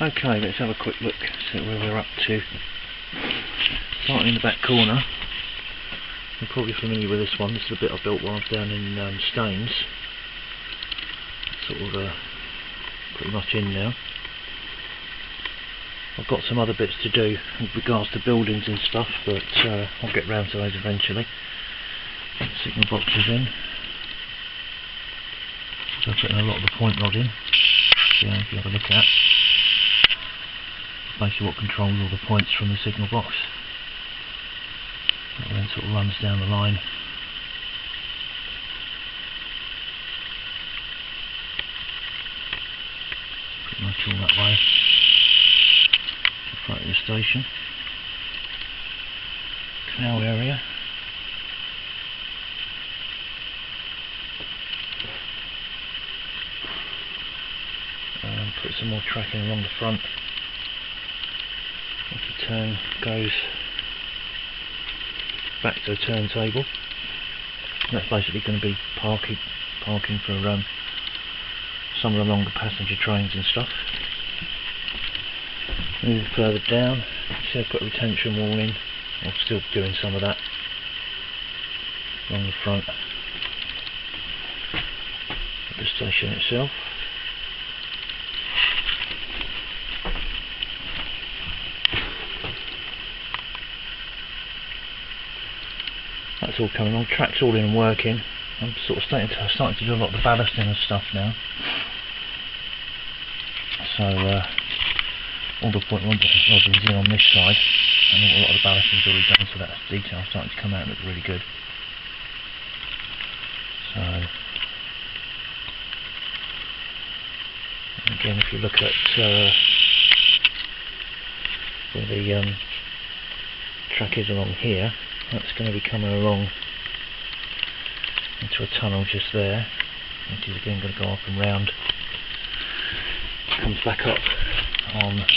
Okay, let's have a quick look, see where we're up to. Starting in the back corner. You're probably familiar with this one. This is the bit I built while I was down in Staines. Sort of pretty much in now. I've got some other bits to do with regards to buildings and stuff, but I'll get round to those eventually. Signal boxes in. So I'm putting a lot of the point rod in. Yeah, if you have a look at. Basically what controls all the points from the signal box. That then sort of runs down the line. Pretty much all that way. To the front of the station. Canal area. Put some more tracking along the front. If the turn goes back to the turntable, that's basically going to be parking for some of the longer passenger trains and stuff. Moving further down, see I've put a retention wall in. I'm still doing some of that along the front of the station itself. That's all coming on, track's all in and working. I'm sort of starting to do a lot of the ballasting and stuff now. So all the point rodding's in on this side, and a lot of the ballasting's already done, so that detail's starting to come out and look really good. So again, if you look at where the track is along here, that's going to be coming along into a tunnel just there, which is again going to go up and round. Comes back up on that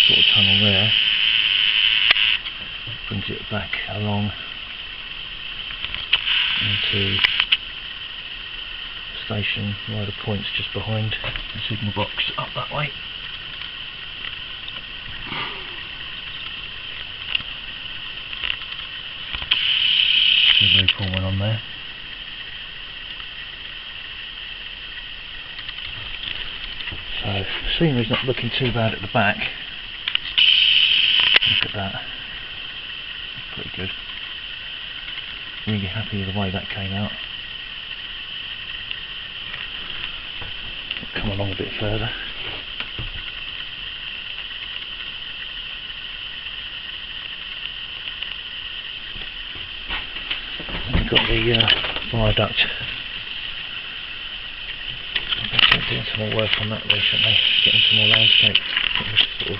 sort of tunnel there, brings it back along into the station where the point's just behind the signal box up that way. Blue Pullman on there. So the scenery's not looking too bad at the back. Look at that. That's pretty good. Really happy with the way that came out. Come along a bit further. Got the viaduct. I've been doing some more work on that recently, getting some more landscape, sort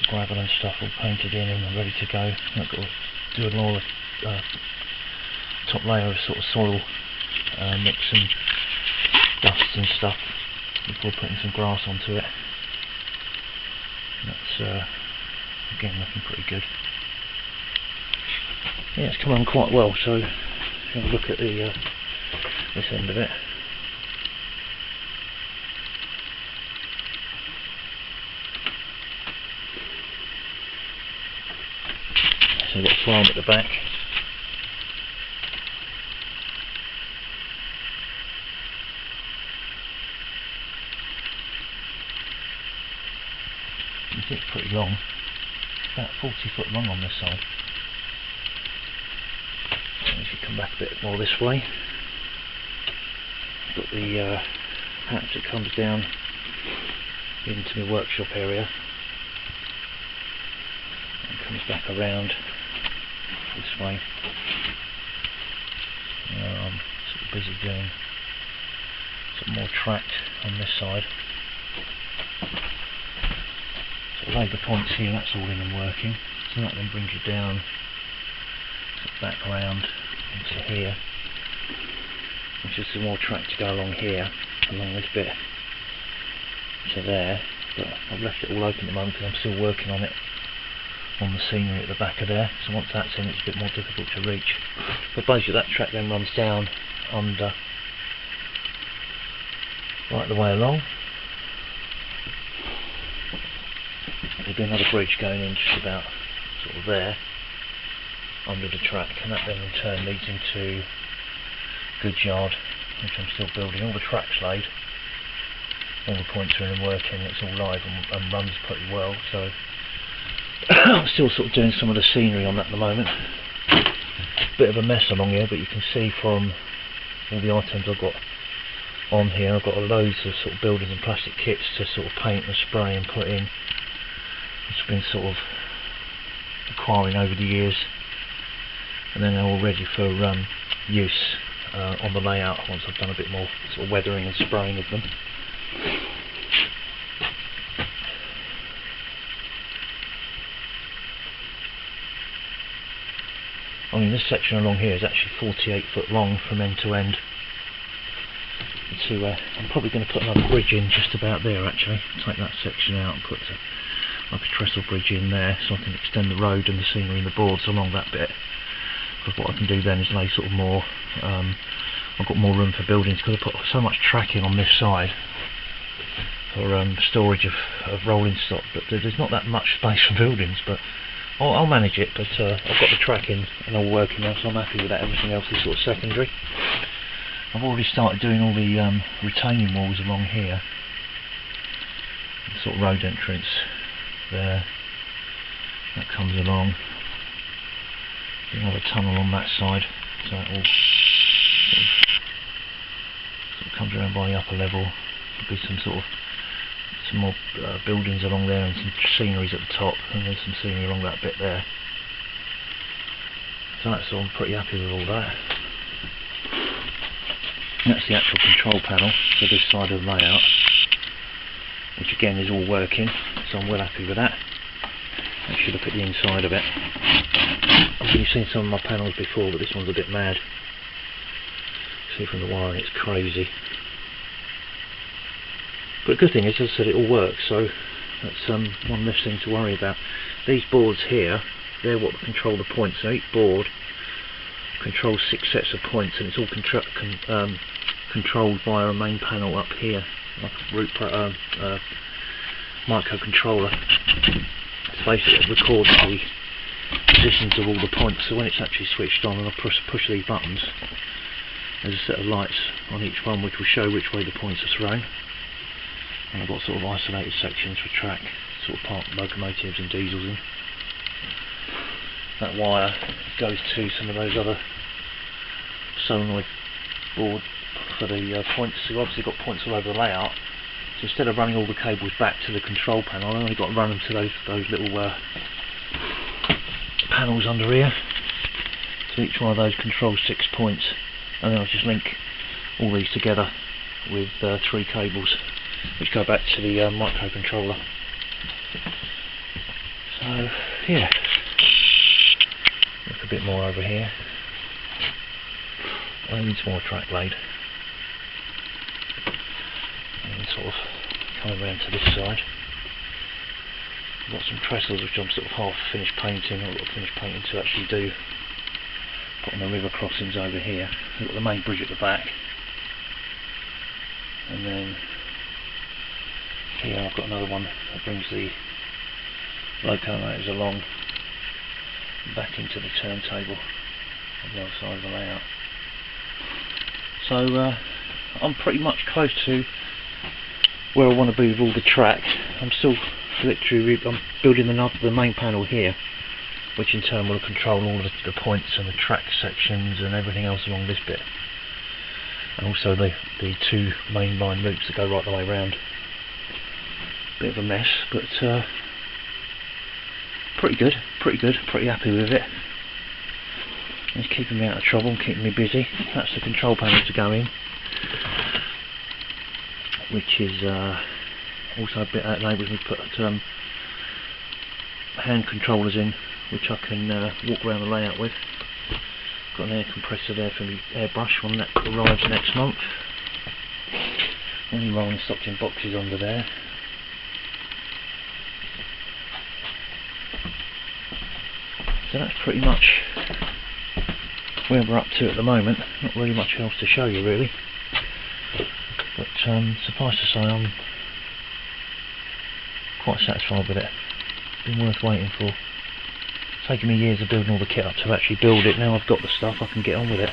of gravel and stuff all painted in and ready to go. I've got to do another top layer of sort of soil mix and dust and stuff before putting some grass onto it. That's again looking pretty good. Yeah, it's come on quite well, so have a look at the this end of it. So we've got a farm at the back. It's pretty long, about 40 foot long on this side. If you come back a bit more this way, got the hatch that comes down into the workshop area and comes back around this way. I'm sort of busy doing some more track on this side. So laid the points here, that's all in and working. So that then brings you down, back round into here, which is some more track to go along here, along this bit to there, but I've left it all open at the moment because I'm still working on it, on the scenery at the back of there, so once that's in it's a bit more difficult to reach. But basically that track then runs down under right the way along, be another bridge going in just about sort of there under the track, and that then in turn leads into goods yard, which I'm still building. All the track's laid, all the points are in and working, it's all live and runs pretty well, so I'm still sort of doing some of the scenery on that at the moment. Bit of a mess along here, but you can see from all the items I've got on here, I've got loads of sort of buildings and plastic kits to sort of paint and spray and put in. It's been sort of acquiring over the years, and then they're all ready for use on the layout once I've done a bit more sort of weathering and spraying of them. I mean, this section along here is actually 48 foot long from end to end. I'm probably going to put another bridge in just about there actually. Take that section out and put like a trestle bridge in there, so I can extend the road and the scenery and the boards along that bit. Because what I can do then is lay sort of more, I've got more room for buildings because I put so much tracking on this side for storage of rolling stock, but there's not that much space for buildings, but I'll manage it. But I've got the tracking and all working now, so I'm happy with that. Everything else is sort of secondary. I've already started doing all the retaining walls along here, the sort of road entrance there, that comes along, another tunnel on that side, so it all sort of comes around by the upper level. There'll be some more buildings along there and some sceneries at the top, and there's some scenery along that bit there. So that's all, I'm pretty happy with all that. And that's the actual control panel for this side of the layout, which again is all working, so I'm well happy with that. Let's look at the inside of it. You've seen some of my panels before, but this one's a bit mad. See from the wiring, it's crazy. But the good thing is, as I said, it all works, so that's one less thing to worry about. These boards here, they're what control the points. So each board controls 6 sets of points, and it's all controlled via a main panel up here, like a root microcontroller. So basically it records the positions of all the points, so when it's actually switched on and I push these buttons, there's a set of lights on each one which will show which way the points are thrown. And I've got sort of isolated sections for track, sort of parked locomotives and diesels in. That wire goes to some of those other solenoid board for the points. So we've obviously got points all over the layout, so instead of running all the cables back to the control panel, I've only got to run them to those little panels under here. So each one of those controls 6 points, and then I'll just link all these together with 3 cables which go back to the microcontroller. So yeah, look a bit more over here. I need some more track laid, and sort of coming around to this side. I've got some trestles which I'm sort of half finished painting. I've got to finish painting to actually do, putting the river crossings over here. I've got the main bridge at the back, and then here I've got another one that brings the locomotives along back into the turntable on the other side of the layout. So I'm pretty much close to where I want to be with all the track. I'm still literally I'm building the main panel here, which in turn will control all the points and the track sections and everything else along this bit, and also the 2 main line loops that go right the way around. Bit of a mess, but pretty good, pretty happy with it. It's keeping me out of trouble and keeping me busy. That's the control panel to go in, which is also a bit that enables me to put hand controllers in, which I can walk around the layout with. Got an air compressor there for my airbrush when that arrives next month. Only rolling stock in boxes under there. So that's pretty much where we're up to at the moment. Not really much else to show you really, but suffice to say I'm quite satisfied with it. been worth waiting for. It's taken me years of building all the kit up to actually build it. Now I've got the stuff, I can get on with it.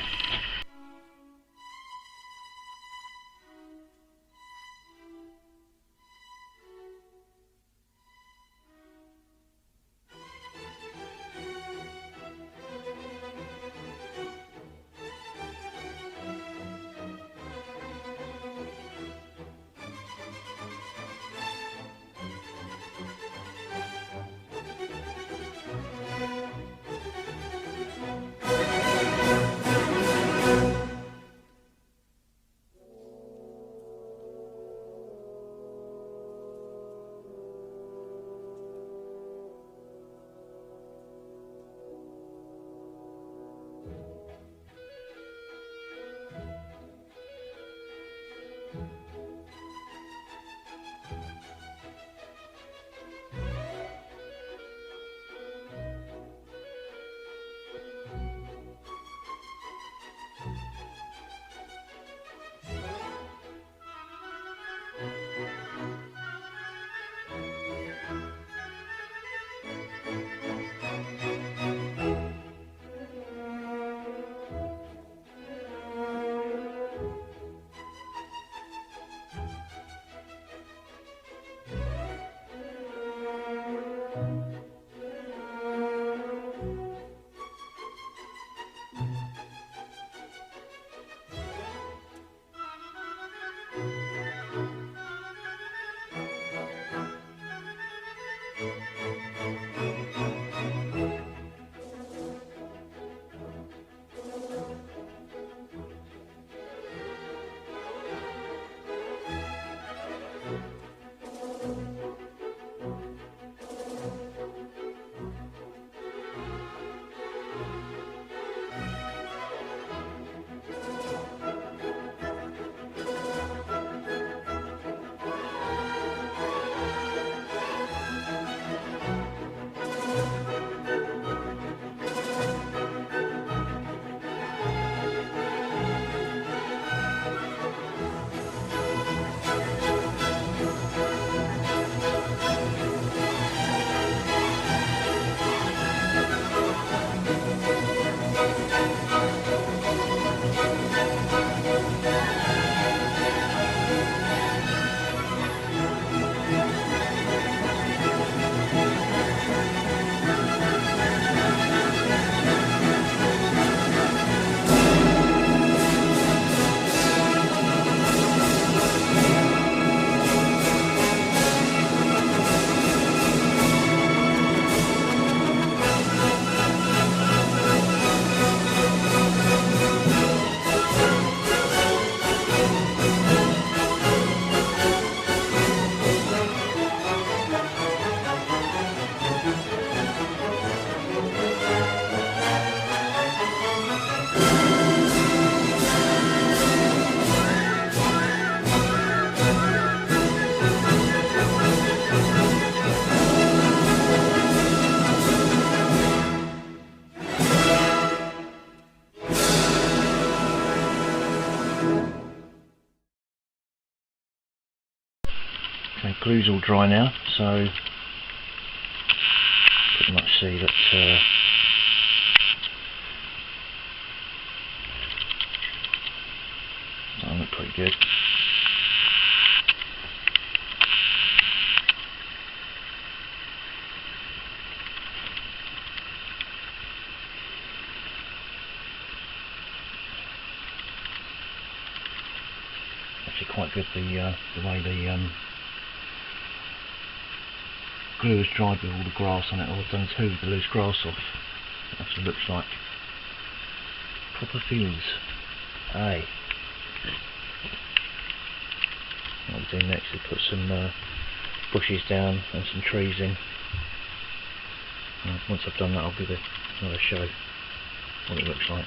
Okay, glue's all dry now, so pretty much see that that'll look pretty good. Actually quite good the way the glue is dried with all the grass on it. All I've done is hoovered the loose grass off. That's what it looks like. Proper fields. Aye. What I'll do next is put some bushes down and some trees in. Once I've done that, I'll give it another show what it looks like.